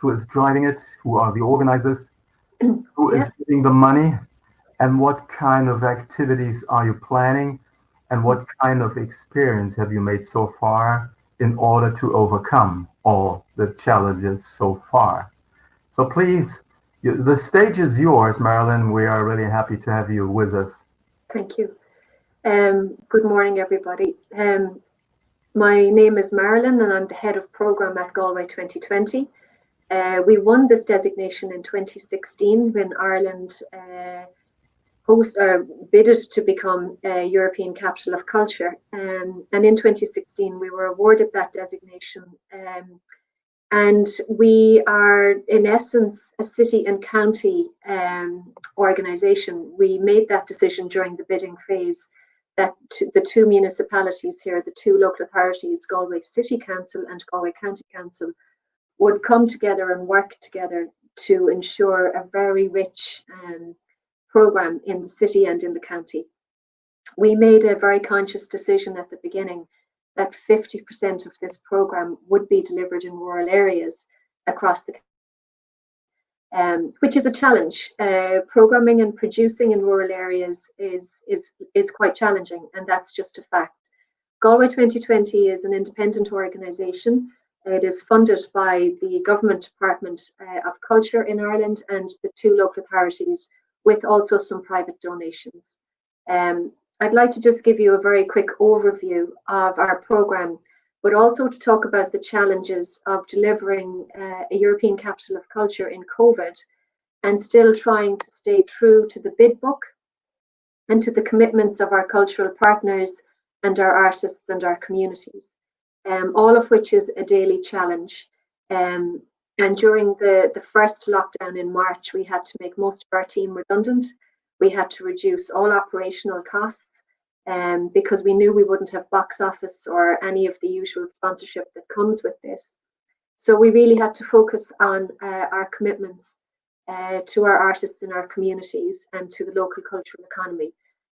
Who is driving it? Who are the organizers? Who Yeah. is giving the money? And what kind of activities are you planning? And what kind of experience have you made so far in order to overcome all the challenges so far? So please, the stage is yours, Marilyn. We are really happy to have you with us. Thank you. Good morning, everybody. My name is Marilyn, and I'm the head of program at Galway2020. We won this designation in 2016 when Ireland bidded to become a European Capital of Culture. And in 2016, we were awarded that designation. And we are, in essence, a city and county organisation. We made that decision during the bidding phase that the two municipalities here, the two local authorities, Galway City Council and Galway County Council, would come together and work together to ensure a very rich programme in the city and in the county. We made a very conscious decision at the beginning that 50% of this programme would be delivered in rural areas across the which is a challenge. Programming and producing in rural areas is quite challenging, and that's just a fact. Galway2020 is an independent organisation. It is funded by the Government Department of Culture in Ireland and the two local authorities, with also some private donations. I'd like to just give you a very quick overview of our programme, but also to talk about the challenges of delivering a European Capital of Culture in COVID and still trying to stay true to the bid book and to the commitments of our cultural partners and our artists and our communities, all of which is a daily challenge. And during the first lockdown in March, we had to make most of our team redundant. We had to reduce all operational costs because we knew we wouldn't have box office or any of the usual sponsorship that comes with this. So we really had to focus on our commitments to our artists in our communities and to the local cultural economy.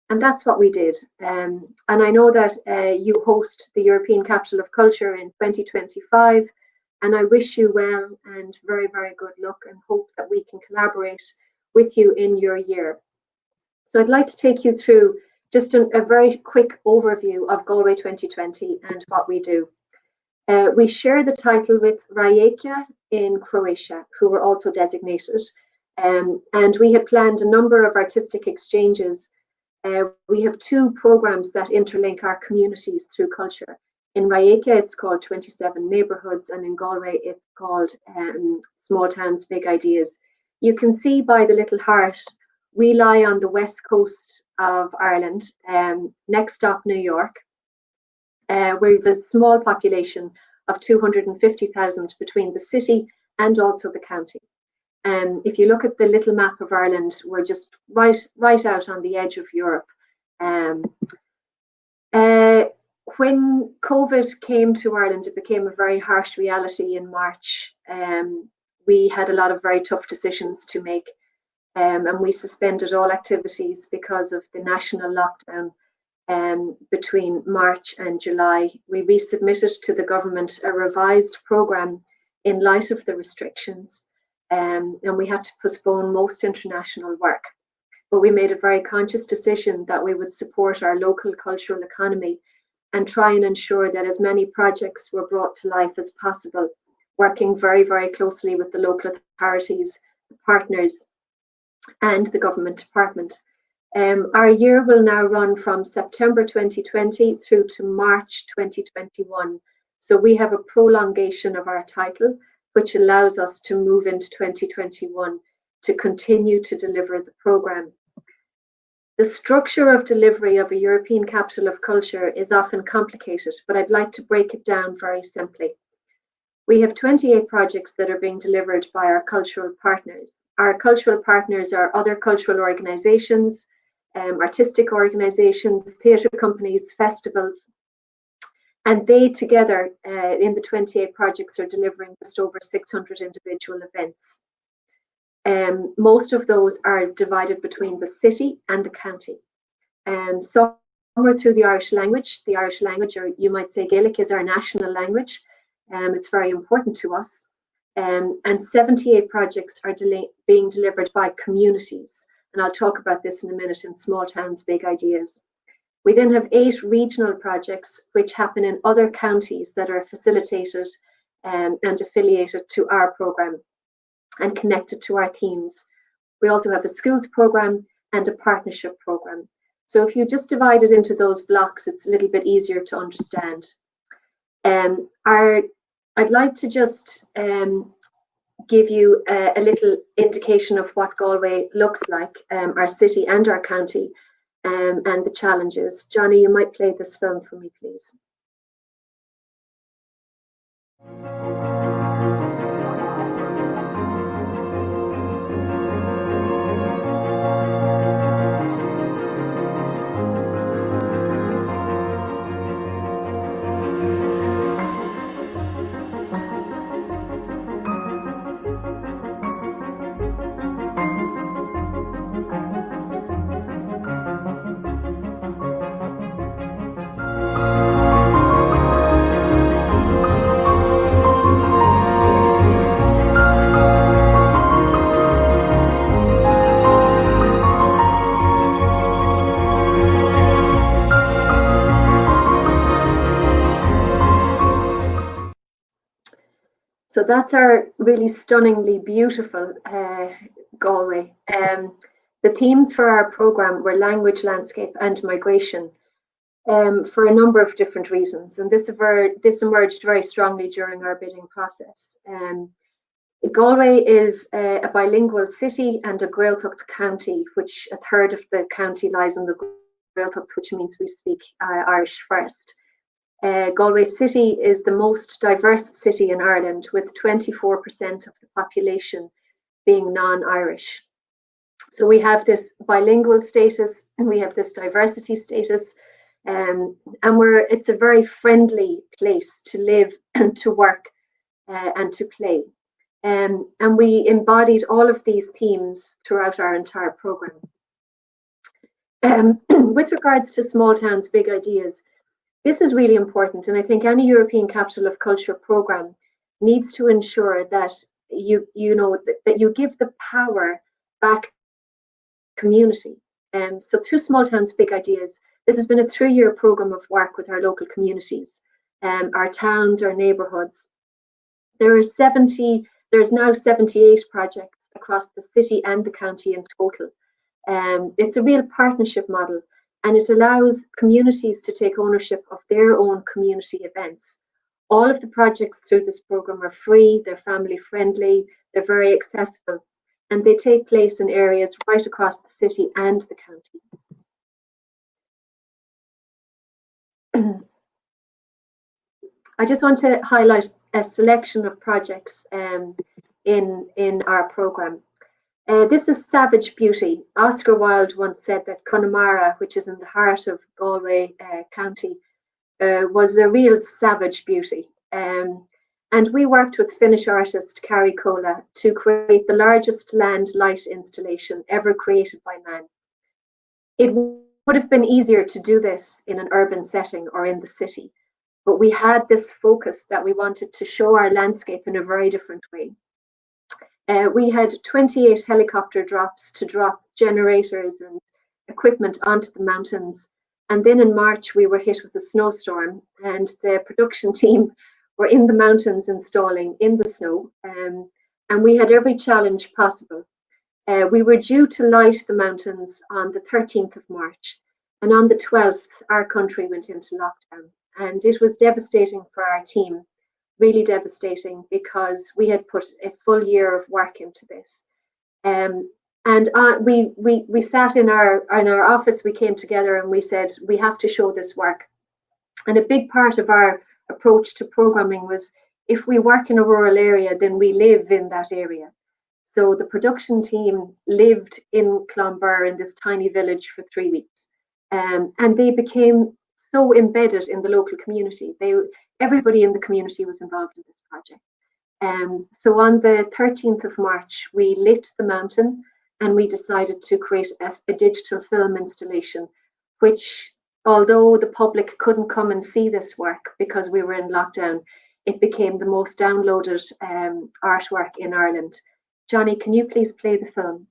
And that's what we did. And I know that you host the European Capital of Culture in 2025, and I wish you well and very, very good luck, and hope that we can collaborate with you in your year. So I'd like to take you through just a very quick overview of Galway2020 and what we do. We share the title with Rijeka in Croatia, who were also designated, and we had planned a number of artistic exchanges. We have two programs that interlink our communities through culture. In Rijeka, it's called 27 Neighbourhoods, and in Galway, it's called Small Towns, Big Ideas. You can see by the little heart, we lie on the west coast of Ireland, next stop New York. We have a small population of 250,000 between the city and also the county. If you look at the little map of Ireland, we're just right out on the edge of Europe. When COVID came to Ireland, it became a very harsh reality in March. We had a lot of very tough decisions to make, and we suspended all activities because of the national lockdown between March and July. We resubmitted to the government a revised programme in light of the restrictions, and we had to postpone most international work. But we made a very conscious decision that we would support our local cultural economy and try and ensure that as many projects were brought to life as possible, working very, very closely with the local authorities, partners, and the government department. Our year will now run from September 2020 through to March 2021. So we have a prolongation of our title, which allows us to move into 2021 to continue to deliver the programme. The structure of delivery of a European Capital of Culture is often complicated, but I'd like to break it down very simply. We have 28 projects that are being delivered by our cultural partners. Our cultural partners are other cultural organisations, artistic organisations, theatre companies, festivals, and they together in the 28 projects are delivering just over 600 individual events. Most of those are divided between the city and the county. Some are through the Irish language. The Irish language, or you might say Gaelic, is our national language. It's very important to us. and 78 projects are being delivered by communities. And I'll talk about this in a minute in Small Towns, Big Ideas. We then have 8 regional projects which happen in other counties that are facilitated and affiliated to our programme and connected to our themes. We also have a schools programme and a partnership programme. So if you just divide it into those blocks, it's a little bit easier to understand. I'd like to just give you a little indication of what Galway looks like, our city and our county, and the challenges. Johnny, you might play this film for me, please. So that's our really stunningly beautiful Galway. The themes for our programme were language, landscape and migration for a number of different reasons. And this emerged very strongly during our bidding process. Galway is a bilingual city and a Gaeltacht county, which a third of the county lies in the Gaeltacht, which means we speak Irish first. Galway City is the most diverse city in Ireland, with 24% of the population being non-Irish. So we have this bilingual status and we have this diversity status, and it's a very friendly place to live and to work and to play. And we embodied all of these themes throughout our entire programme. With regards to Small Towns, Big Ideas, this is really important, and I think any European Capital of Culture programme needs to ensure that you give the power back to the community. So through Small Towns, Big Ideas, this has been a 3-year programme of work with our local communities, our towns, our neighbourhoods. There's now 78 projects across the city and the county in total. It's a real partnership model, and it allows communities to take ownership of their own community events. All of the projects through this programme are free, they're family friendly, they're very accessible, and they take place in areas right across the city and the county. I just want to highlight a selection of projects in our programme. This is Savage Beauty. Oscar Wilde once said that Connemara, which is in the heart of Galway County, was a real savage beauty. And we worked with Finnish artist Kari Kola to create the largest land light installation ever created by man. It would have been easier to do this in an urban setting or in the city, but we had this focus that we wanted to show our landscape in a very different way. We had 28 helicopter drops to drop generators and equipment onto the mountains. And then in March, we were hit with a snowstorm, and the production team were in the mountains installing in the snow. And we had every challenge possible. We were due to light the mountains on the 13th of March. And on the 12th, our country went into lockdown. And it was devastating for our team. Really devastating, because we had put a full year of work into this. And we sat in our office, we came together and we said, we have to show this work. And a big part of our approach to programming was, if we work in a rural area, then we live in that area. So the production team lived in Clonbur, in this tiny village, for 3 weeks. And they became so embedded in the local community. Everybody in the community was involved in this project. So on the 13th of March, we lit the mountain and we decided to create a digital film installation, which, although the public couldn't come and see this work because we were in lockdown, it became the most downloaded artwork in Ireland. Johnny, can you please play the film?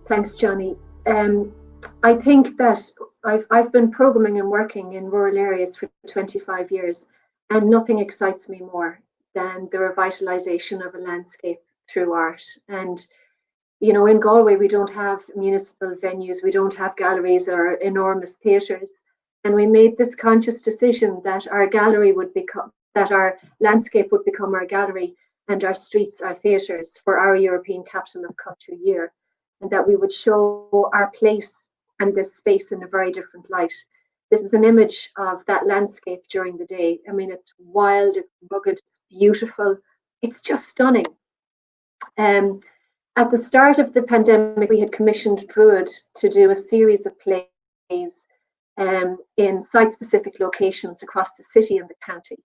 Thanks, Johnny. I think that I've been programming and working in rural areas for 25 years, and nothing excites me more than the revitalization of a landscape through art. And in Galway, we don't have municipal venues, we don't have galleries or enormous theatres, and we made this conscious decision that our landscape would become our gallery, and our streets our theatres for our European Capital of Culture year, and that we would show our place and this space in a very different light. This is an image of that landscape during the day. I mean, it's wild, it's rugged, it's beautiful, it's just stunning. At the start of the pandemic, we had commissioned Druid to do a series of plays in site-specific locations across the city and the county.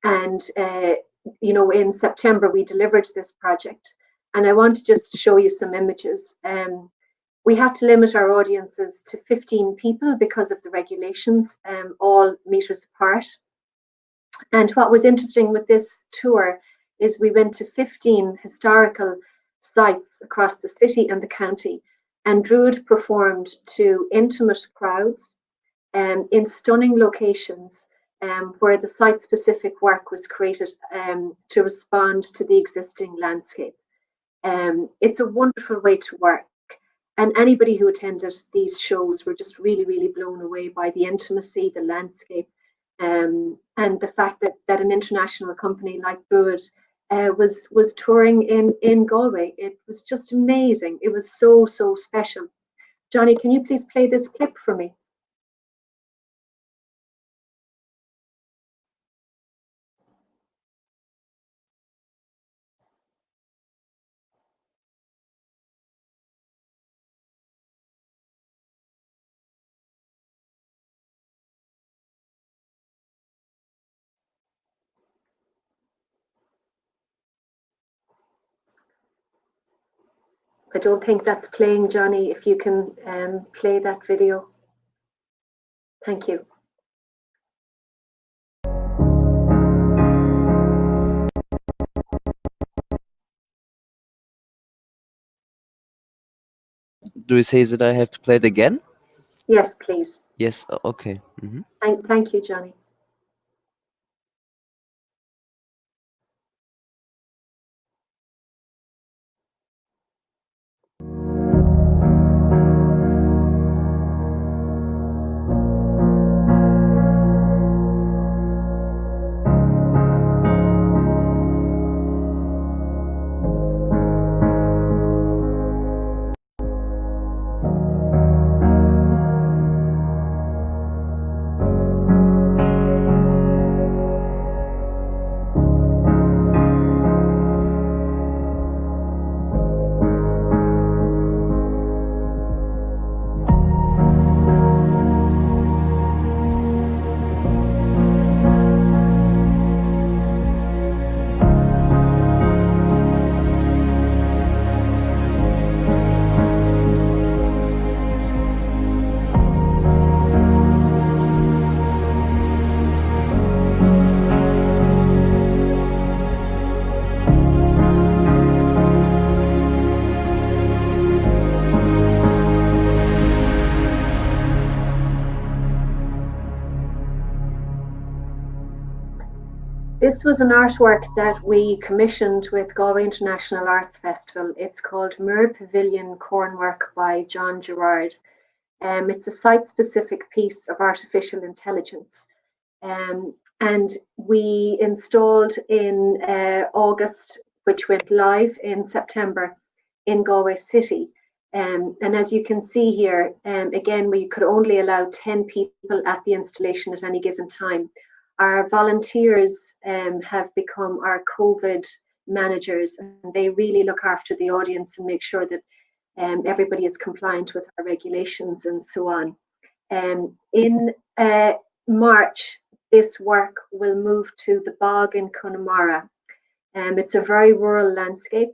In September, we delivered this project. And I want to just show you some images. We had to limit our audiences to 15 people because of the regulations, all meters apart. And what was interesting with this tour is we went to 15 historical sites across the city and the county, and Druid performed to intimate crowds in stunning locations where the site-specific work was created to respond to the existing landscape. It's a wonderful way to work, and anybody who attended these shows were just really, really blown away by the intimacy, the landscape, and the fact that an international company like Druid was touring in Galway. It was just amazing. It was so special. Johnny, can you please play this clip for me? I don't think that's playing, Johnny. If you can play that video. Thank you. Do you say that I have to play it again? Yes, please. Yes, okay. Thank you, Johnny. This was an artwork that we commissioned with Galway International Arts Festival. It's called Mirror Pavilion Cornwork by John Gerard. It's a site-specific piece of artificial intelligence. And we installed in August, which went live in September in Galway City. And as you can see here, again, we could only allow 10 people at the installation at any given time. Our volunteers have become our COVID managers, and they really look after the audience and make sure that everybody is compliant with our regulations and so on. In March, this work will move to the bog in Connemara. It's a very rural landscape,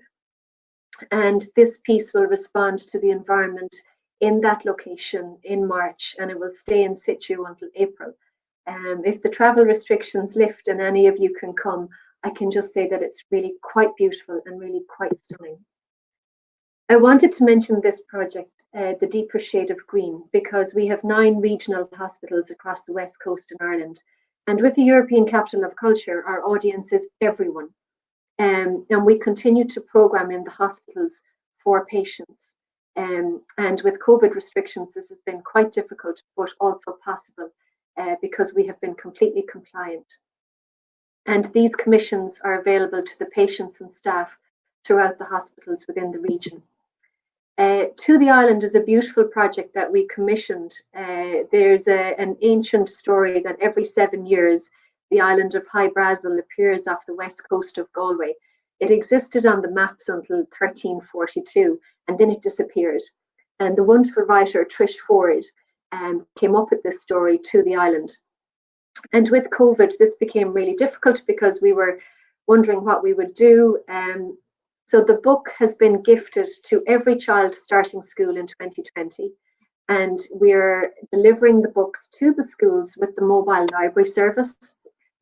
and this piece will respond to the environment in that location in March, and it will stay in situ until April. If the travel restrictions lift and any of you can come, I can just say that it's really quite beautiful and really quite stunning. I wanted to mention this project, The Deeper Shade of Green, because we have 9 regional hospitals across the west coast in Ireland. And with the European Capital of Culture, our audience is everyone. And we continue to program in the hospitals for patients. And with COVID restrictions, this has been quite difficult, but also possible because we have been completely compliant. And these commissions are available to the patients and staff throughout the hospitals within the region. To the Island is a beautiful project that we commissioned. There's an ancient story that every 7 years, the island of High Brazil appears off the west coast of Galway. It existed on the maps until 1342, and then it disappeared. And the wonderful writer Trish Ford came up with this story, To the Island. And with COVID, this became really difficult because we were wondering what we would do. So the book has been gifted to every child starting school in 2020. And we're delivering the books to the schools with the mobile library service.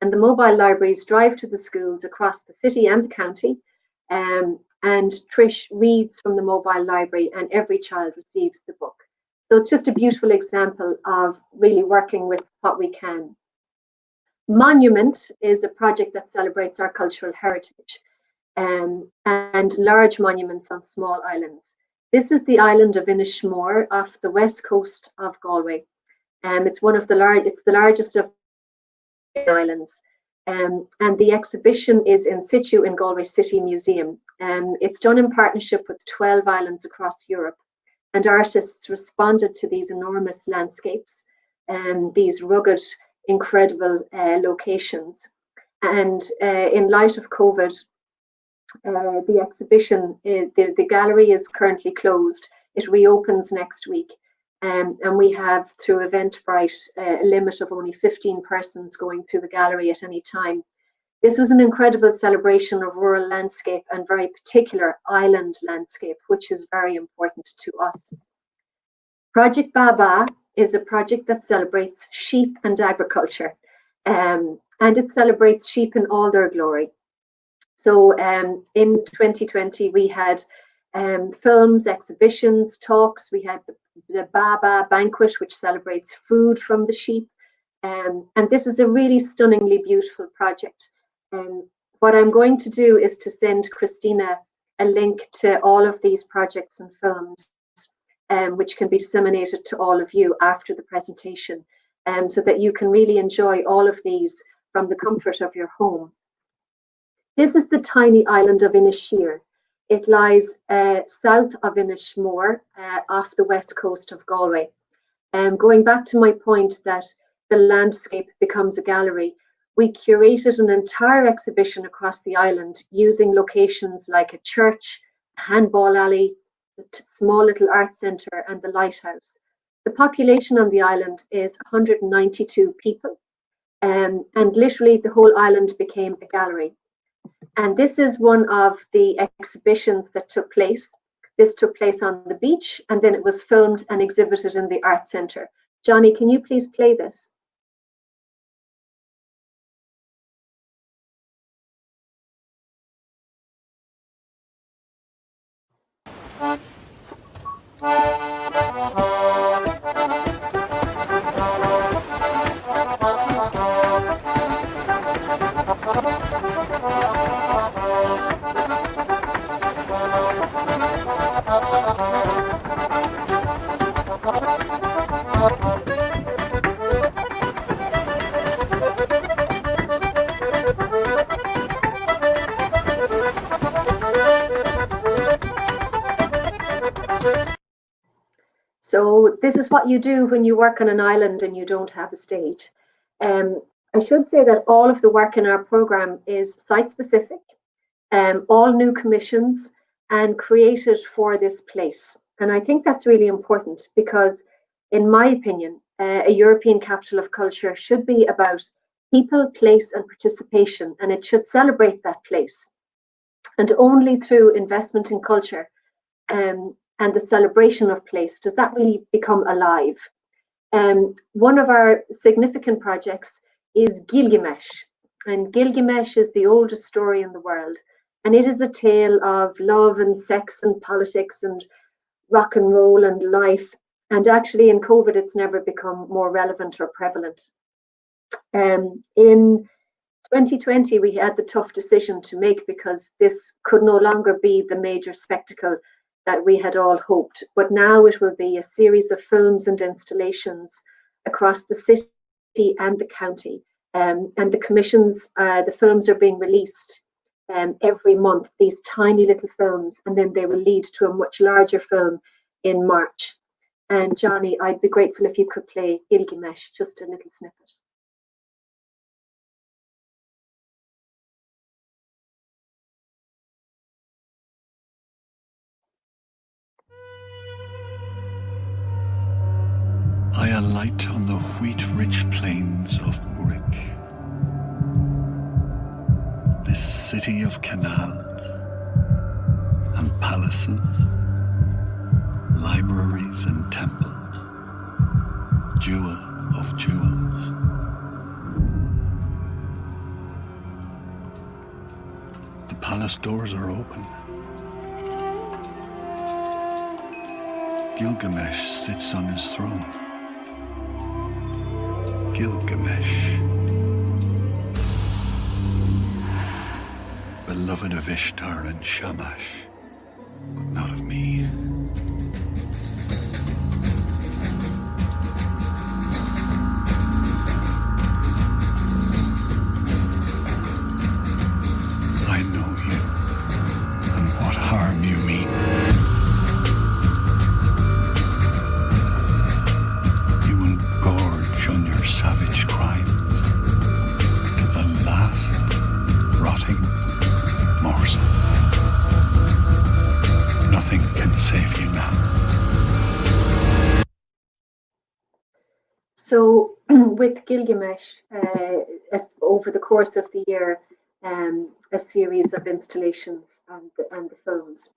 And the mobile libraries drive to the schools across the city and the county. And Trish reads from the mobile library and every child receives the book. So it's just a beautiful example of really working with what we can. Monument is a project that celebrates our cultural heritage and large monuments on small islands. This is the island of Inishmore off the west coast of Galway. It's the largest of the islands. And the exhibition is in situ in Galway City Museum. It's done in partnership with 12 islands across Europe. And artists responded to these enormous landscapes and these rugged, incredible locations. And in light of COVID, the exhibition, the gallery is currently closed. It reopens next week. And we have, through Eventbrite, a limit of only 15 persons going through the gallery at any time. This was an incredible celebration of rural landscape and very particular island landscape, which is very important to us. Project Baba is a project that celebrates sheep and agriculture, and it celebrates sheep in all their glory. So in 2020, we had films, exhibitions, talks. We had the Baba banquet, which celebrates food from the sheep. And this is a really stunningly beautiful project. What I'm going to do is to send Christina a link to all of these projects and films, which can be disseminated to all of you after the presentation, so that you can really enjoy all of these from the comfort of your home. This is the tiny island of Inisheer. It lies south of Inishmore, off the west coast of Galway. Going back to my point that the landscape becomes a gallery, we curated an entire exhibition across the island using locations like a church, a handball alley, the small little art centre and the lighthouse. The population on the island is 192 people, and literally the whole island became a gallery. And this is one of the exhibitions that took place. This took place on the beach, and then it was filmed and exhibited in the art centre. Johnny, can you please play this? So this is what you do when you work on an island and you don't have a stage. I should say that all of the work in our program is site-specific, all new commissions, and created for this place. And I think that's really important because, in my opinion, a European Capital of Culture should be about people, place, and participation, and it should celebrate that place. And only through investment in culture and the celebration of place does that really become alive. One of our significant projects is Gilgamesh, and Gilgamesh is the oldest story in the world, and it is a tale of love and sex and politics and rock and roll and life. And actually, in COVID, it's never become more relevant or prevalent. In 2020, we had the tough decision to make because this could no longer be the major spectacle that we had all hoped. But now it will be a series of films and installations across the city and the county. And the commissions, the films are being released every month, these tiny little films, and then they will lead to a much larger film in March. And Johnny, I'd be grateful if you could play Gilgamesh, just a little snippet. I alight on the wheat-rich plains of Uruk, this city of canals and palaces, libraries and temples, jewel of jewels. The palace doors are open. Gilgamesh sits on his throne. Gilgamesh, beloved of Ishtar and Shamash, but not of me. I know you and what harm you mean. You engorge on your savage crimes to the last rotting morsel. Nothing can save you now. So with Gilgamesh, over the course of the year, a series of installations and the films.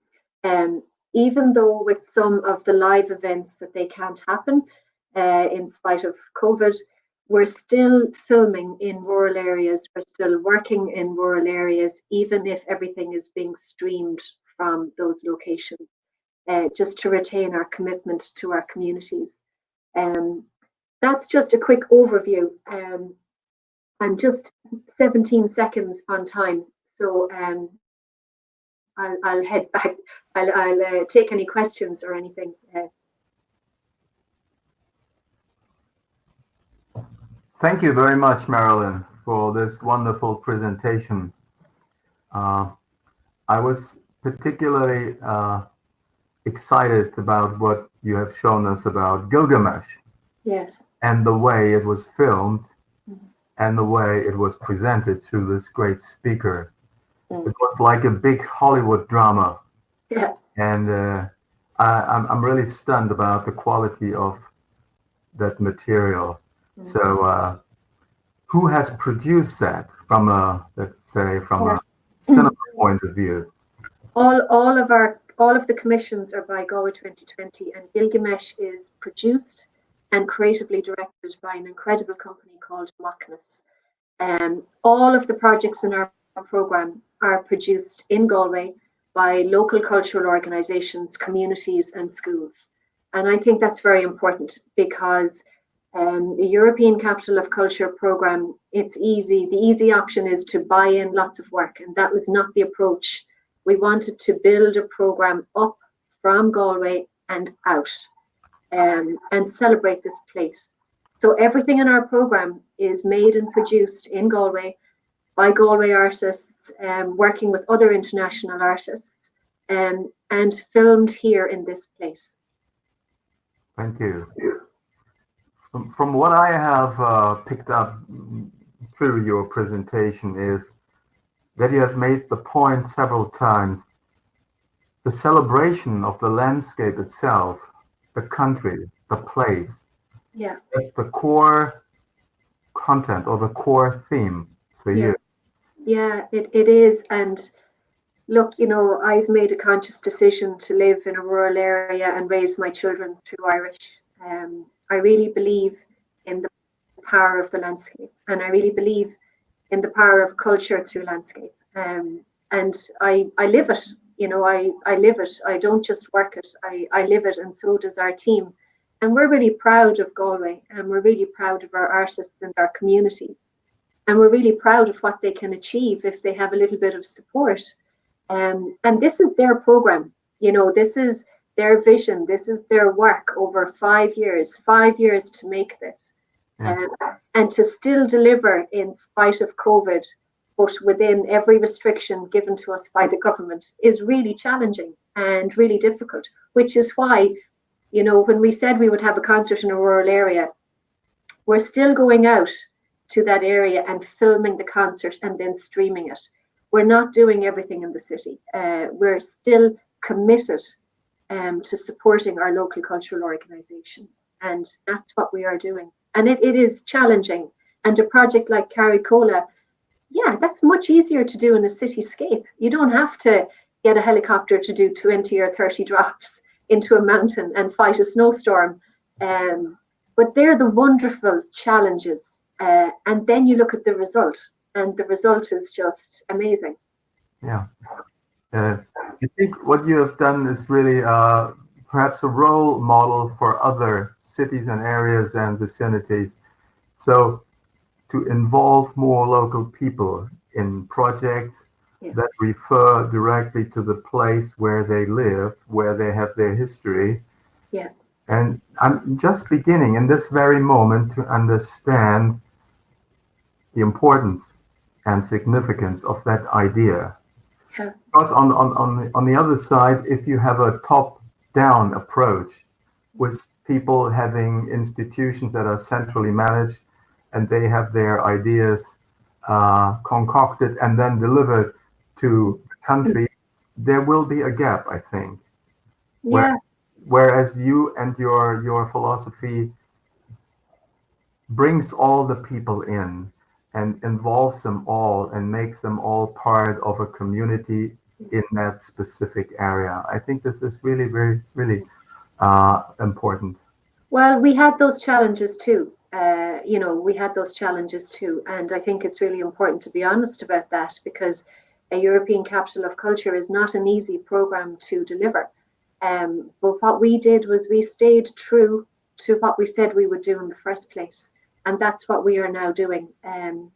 Even though with some of the live events that they can't happen in spite of COVID, we're still filming in rural areas, we're still working in rural areas, even if everything is being streamed from those locations, just to retain our commitment to our communities. That's just a quick overview. I'm just 17 seconds on time, so I'll head back. I'll take any questions or anything. Thank you very much, Marilyn, for this wonderful presentation. I was particularly excited about what you have shown us about Gilgamesh. Yes. And the way it was filmed and the way it was presented to this great speaker. It was like a big Hollywood drama. Yeah. And I'm really stunned about the quality of that material. So who has produced that from a, let's say, from a cinema point of view? All of the commissions are by Galway2020, and Gilgamesh is produced and creatively directed by an incredible company called Kongress. All of the projects in our program are produced in Galway by local cultural organizations, communities, and schools. And I think that's very important because the European Capital of Culture program, it's easy. The easy option is to buy in lots of work, and that was not the approach. We wanted to build a program up from Galway and out, and celebrate this place. So everything in our program is made and produced in Galway by Galway artists, working with other international artists, and filmed here in this place. Thank you. From what I have picked up through your presentation is that you have made the point several times, the celebration of the landscape itself, the country, the place. Yeah. That's the core content or the core theme for you. Yeah, it is. And look, I've made a conscious decision to live in a rural area and raise my children through Irish. I really believe in the power of the landscape, and I really believe in the power of culture through landscape. And I live it. I live it. I don't just work it. I live it, and so does our team. And we're really proud of Galway, and we're really proud of our artists and our communities. And we're really proud of what they can achieve if they have a little bit of support. And this is their program. This is their vision. This is their work over 5 years to make this. Yeah. And to still deliver in spite of COVID, but within every restriction given to us by the government, is really challenging and really difficult, which is why, when we said we would have a concert in a rural area, we're still going out to that area and filming the concert and then streaming it. We're not doing everything in the city. We're still committed to supporting our local cultural organisations, and that's what we are doing. And it is challenging. And a project like Carricola, that's much easier to do in a cityscape. You don't have to get a helicopter to do 20 or 30 drops into a mountain and fight a snowstorm. But they're the wonderful challenges. And then you look at the result, and the result is just amazing. Yeah. I think what you have done is really perhaps a role model for other cities and areas and vicinities. So to involve more local people in projects that refer directly to the place where they live, where they have their history. Yeah. And I'm just beginning in this very moment to understand the importance and significance of that idea. Yeah. Because on the other side, if you have a top-down approach with people having institutions that are centrally managed and they have their ideas concocted and then delivered to the country, there will be a gap, I think. Yeah. Whereas you and your philosophy brings all the people in and involves them all and makes them all part of a community in that specific area. I think this is really, very, really important. Well, we had those challenges too. We had those challenges too. And I think it's really important to be honest about that, because a European Capital of Culture is not an easy program to deliver. But what we did was we stayed true to what we said we would do in the first place. And that's what we are now doing. And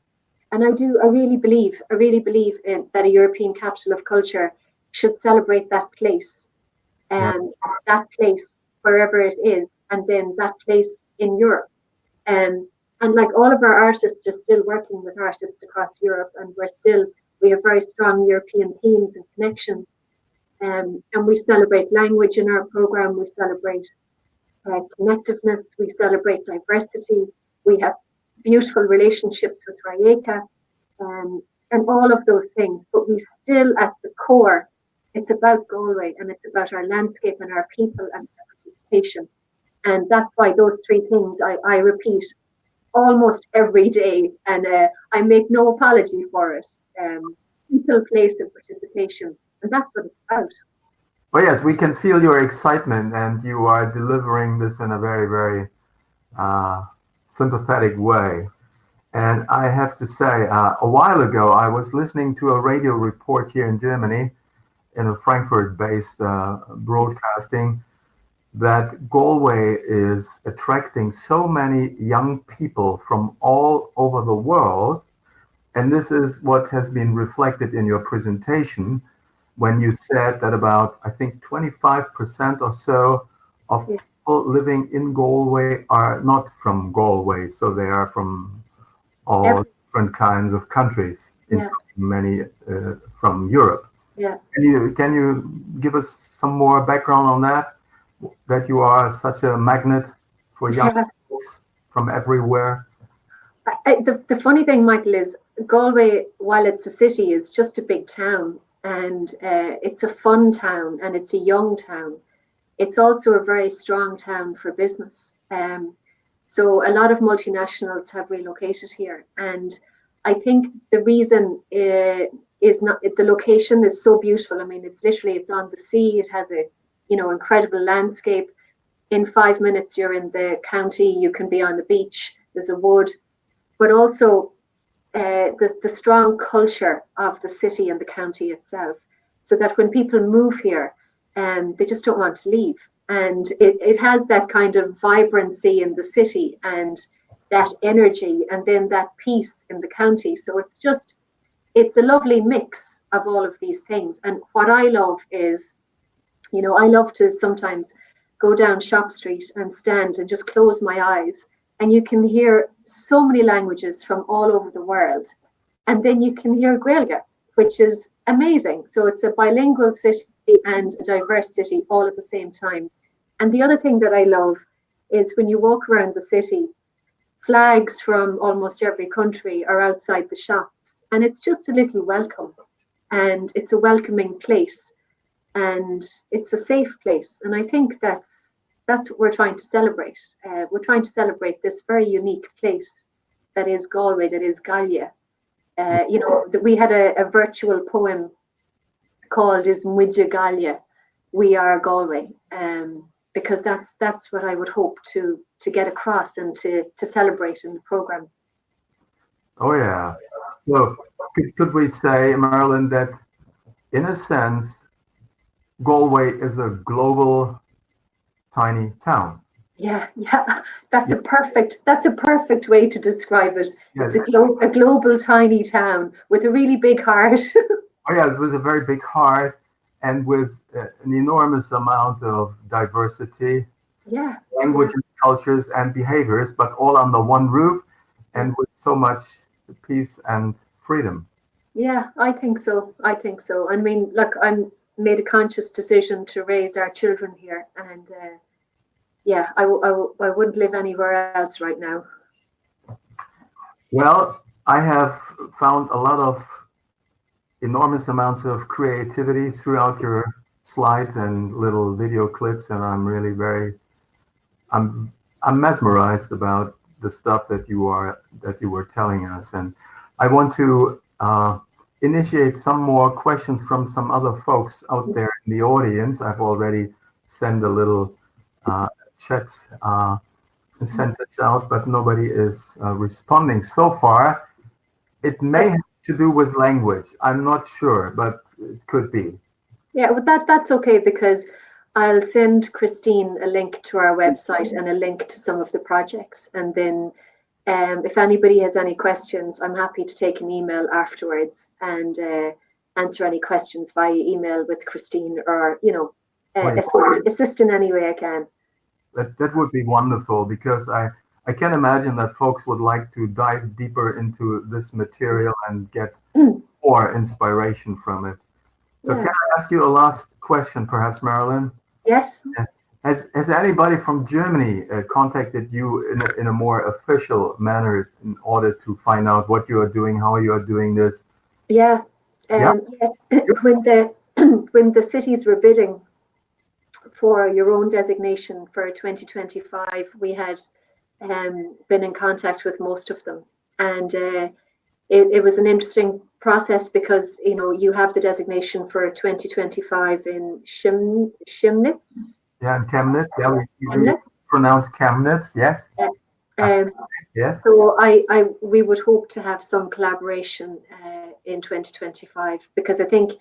I really believe that a European Capital of Culture should celebrate that place, that place wherever it is, and then that place in Europe. And like all of our artists are still working with artists across Europe, and we have very strong European themes and connections. And we celebrate language in our program. We celebrate connectiveness. We celebrate diversity. We have beautiful relationships with Rijeka, and all of those things. But we still, at the core, it's about Galway, and it's about our landscape and our people and our participation. And that's why those three things I repeat almost every day, and I make no apology for it. People, place, and participation, and that's what it's about. Well, yes, we can feel your excitement, and you are delivering this in a very, very sympathetic way. And I have to say, a while ago, I was listening to a radio report here in Germany, in a Frankfurt-based broadcasting, that Galway is attracting so many young people from all over the world. And this is what has been reflected in your presentation when you said that about, I think, 25% or so of people living in Galway are not from Galway. So they are from all different kinds of countries, including many from Europe. Yeah. Can you give us some more background on that? that you are such a magnet for young Yeah. folks from everywhere? The funny thing, Michael, is Galway, while it's a city, is just a big town, and it's a fun town, and it's a young town. It's also a very strong town for business. So a lot of multinationals have relocated here, and I think the reason is not the location is so beautiful. I mean, it's on the sea. It has a incredible landscape. In 5 minutes, you're in the county. You can be on the beach. There's a wood, but also the strong culture of the city and the county itself, so that when people move here, they just don't want to leave. And it has that kind of vibrancy in the city and that energy, and then that peace in the county. So it's a lovely mix of all of these things. And what I love is, I love to sometimes go down Shop Street and stand and just close my eyes, and you can hear so many languages from all over the world. And then you can hear Gaeilge, which is amazing. So it's a bilingual city and a diverse city all at the same time. And the other thing that I love is when you walk around the city, flags from almost every country are outside the shops. And it's just a little welcome. And it's a welcoming place. And it's a safe place. And I think that's what we're trying to celebrate. We're trying to celebrate this very unique place that is Galway, that is Gallia. That we had a virtual poem called "Is Muide Gallia," we are Galway, because that's what I would hope to get across and to celebrate in the program. Oh yeah. So could we say, Marilyn, that in a sense, Galway is a global tiny town? Yeah, that's a perfect way to describe it. Yes. It's a global tiny town with a really big heart. Oh yes, with a very big heart and with an enormous amount of diversity, Yeah, languages, cultures, and behaviors, but all under one roof, and with so much peace and freedom. yeah, I think so. I mean, look, I'm made a conscious decision to raise our children here, and yeah, I wouldn't live anywhere else right now. Well, I have found a lot of enormous amounts of creativity throughout your slides and little video clips, and I'm really I'm mesmerized about the stuff that you were telling us, and I want to initiate some more questions from some other folks out there in the audience. I've already sent a little chat sentence out, but nobody is responding so far. It may have to do with language. I'm not sure, but it could be. Yeah, but that's okay, because I'll send Christine a link to our website and a link to some of the projects, and then if anybody has any questions, I'm happy to take an email afterwards and answer any questions via email with Christine, or assist in any way I can. That would be wonderful, because I can imagine that folks would like to dive deeper into this material and get more inspiration from it. So Can I ask you a last question, perhaps, Marilyn? Yes. Has anybody from Germany contacted you in a more official manner in order to find out what you are doing, how you are doing this? Yeah. Yes. When the cities were bidding for your own designation for 2025, we had been in contact with most of them, and it was an interesting process, because you have the designation for 2025 in Chemnitz. Yeah, in Chemnitz. Yeah, we pronounce Chemnitz. Yes. Yes. So we would hope to have some collaboration in 2025, because I think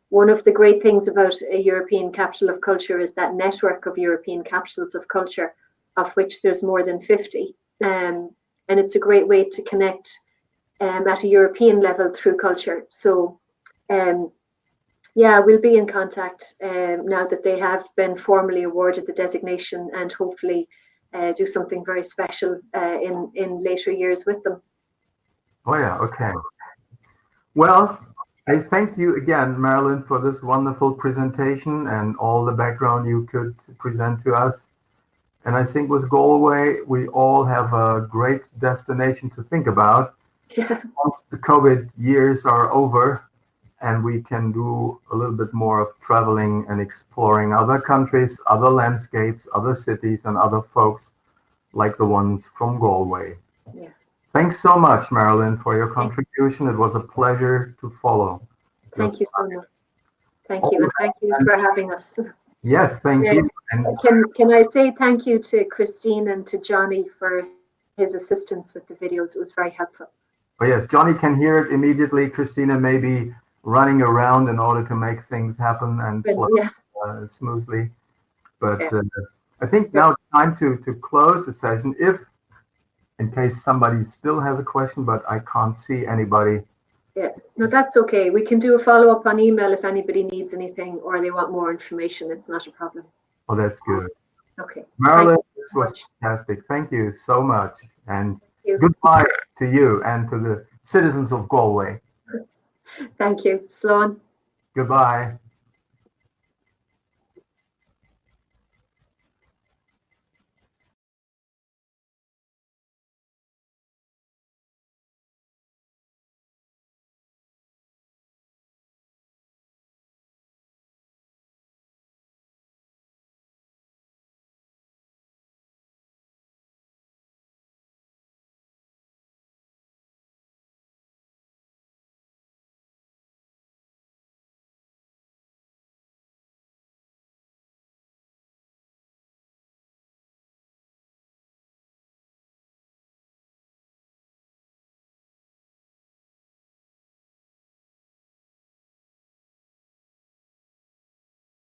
one of the great things about a European Capital of Culture is that network of European capitals of culture, of which there's more than 50. And it's a great way to connect at a European level through culture. So we'll be in contact now that they have been formally awarded the designation, and hopefully do something very special in later years with them. Oh yeah, okay. Well, I thank you again, Marilyn, for this wonderful presentation and all the background you could present to us. And I think with Galway, we all have a great destination to think about. Yeah. Once the COVID years are over and we can do a little bit more of traveling and exploring other countries, other landscapes, other cities, and other folks like the ones from Galway. Yeah. Thanks so much, Marilyn, for your contribution. It was a pleasure to follow. Thank you so much. Thank you, and thank you for having us. Yes, thank you. And Can I say thank you to Christine and to Johnny for his assistance with the videos? It was very helpful. oh yes, Johnny can hear it immediately. Christina may be running around in order to make things happen and flow Yeah. Smoothly. But Yeah. I think now it's time to close the session. If, in case somebody still has a question, but I can't see anybody. Yeah, no, that's okay. We can do a follow-up on email if anybody needs anything or they want more information. It's not a problem. Oh, that's good. Okay. Marilyn, this so was much. fantastic. Thank you so much. And you. goodbye to you and to the citizens of Galway. Thank you. Sloan. Goodbye.